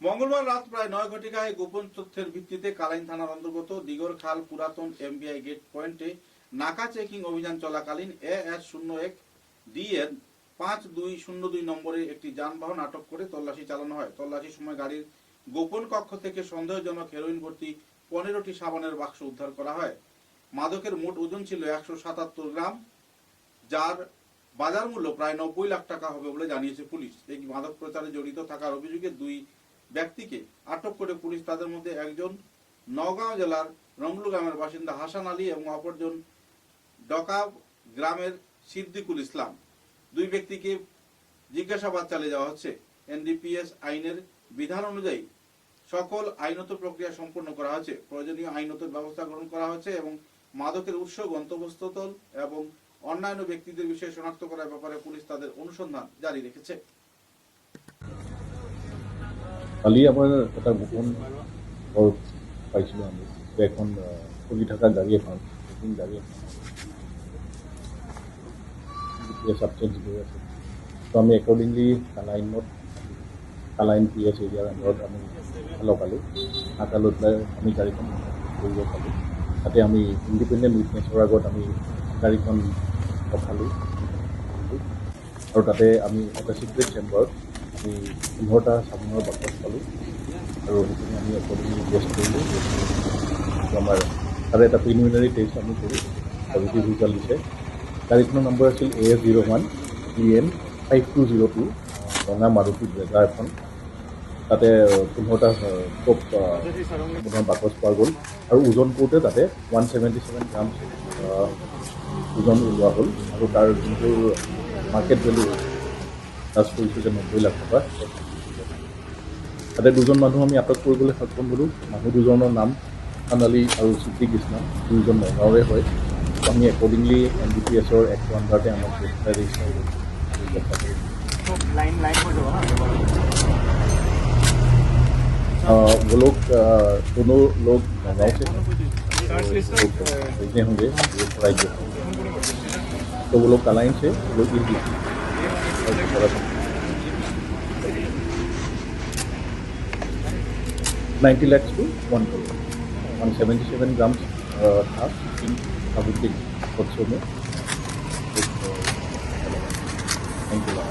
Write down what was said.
মঙ্গলবার রাত প্রায় ৯ ঘটিকায় গোপন তথ্যের ভিত্তিতে কালাইন থানার অন্তর্গত দিগরখাল পুরাতন এমবিআই গেট পয়েন্টে নাকা চেকিং অভিযান চলাকালীন AS01 DN 5202 নম্বরের একটি যানবাহন আটক করে তল্লাশি চালানো হয়। তল্লাশির সময় গাড়ির গোপন কক্ষ থেকে সন্দেহজনক হেরোইন ভর্তি 15টি সাবানের বাক্স উদ্ধার করা হয়। মাদকের মোট ওজন ছিল 177 গ্রাম, যার বাজার মূল্য প্রায় 90 লাখ টাকা হবে বলে জানিয়েছে পুলিশ। এই মাদক প্রচারে জড়িত থাকার অভিযোগে দুই ব্যক্তিকে আটক করে পুলিশ। তাদের মধ্যে একজন নওগাঁ জেলার রংলু গ্রামের বাসিন্দা হাসান আলী এবং অপরজন ডকাব গ্রামের সিদ্দিকুল ইসলাম। দুই ব্যক্তিকে জিজ্ঞাসাবাদ চালিয়ে যাওয়া হচ্ছে। এনডিপিএস আইনের বিধান অনুযায়ী সকল আইনত প্রক্রিয়া সম্পন্ন করা হয়েছে। প্রয়োজনীয় আইনত ব্যবস্থা গ্রহণ করা হয়েছে এবং মাদকের উৎস, গন্তব্যস্থল এবং অন্যান্য ব্যক্তিদের বিষয়ে শনাক্ত করার ব্যাপারে পুলিশ তাদের অনুসন্ধান জারি রেখেছে। কালি আমার এটা গোপন খবর পাইছিলোঁ আমি যে এখন চলি থকা গাড়ী এখন নতুন গাড়ী এখন ছাবচেঞ্জ গৈ আছে। তো আমি একৰ্ডিংলি কালাইন PS এৰিয়াৰ আণ্ডাৰত আমি লগালোঁ। হাতা লৈ পেলাই আমি গাড়ীখন কৰিব পালোঁ। তাতে আমি ইণ্ডিপেণ্ডেণ্ট উইটনেছৰ আগত আমি গাড়ীখন ৰখালোঁ আৰু তাতে আমি এটা চিক্ৰেট চেম্বাৰত আমি 15টা চাবোনৰ বাকচ পালোঁ আৰু সেইখিনি আমি একৰ্ডিংলি টেষ্ট কৰিলোঁ। আমাৰ তাৰে এটা প্ৰিলিমিনাৰী টেষ্ট আমি কৰি পজিটিভ ৰিজাল্ট দিছে। গাড়ীখনৰ নম্বৰ আছিল AS01 DN 5202 ৰঙা মাৰুতি ব্ৰেজা এখন। তাতে 15টা টপ বাকচ পোৱা গ'ল আৰু ওজন কৰোঁতে তাতে 177 গ্ৰাম ওজন ওলোৱা হ'ল আৰু তাৰ যোনটো মাৰ্কেট ভেলু টাচ কৰিছোঁ যে 90 লাখ টকা। তাতে দুজন মানুহ আমি আটক কৰিবলৈ সক্ষম হ'লোঁ। মানুহ দুজনৰ নাম হাসান আলী আৰু সিদ্দিক ইছলাম, দুইজন নগাঁৱৰে হয়। আমি একৰ্ডিংলি NDPS-ৰ এক্টৰ আণ্ডাৰতে আমাক গ্ৰেপ্তাৰ ৰেজিষ্টাৰ কৰিলোঁ। वो लोग दोनों लोग गाँव से भेजने होंगे राज्य, तो वो लोग कलाइन से वो लोग 90 lakhs to 1 crore 177 ग्राम था इन साबुद्दीन बच्चों में। Thank you.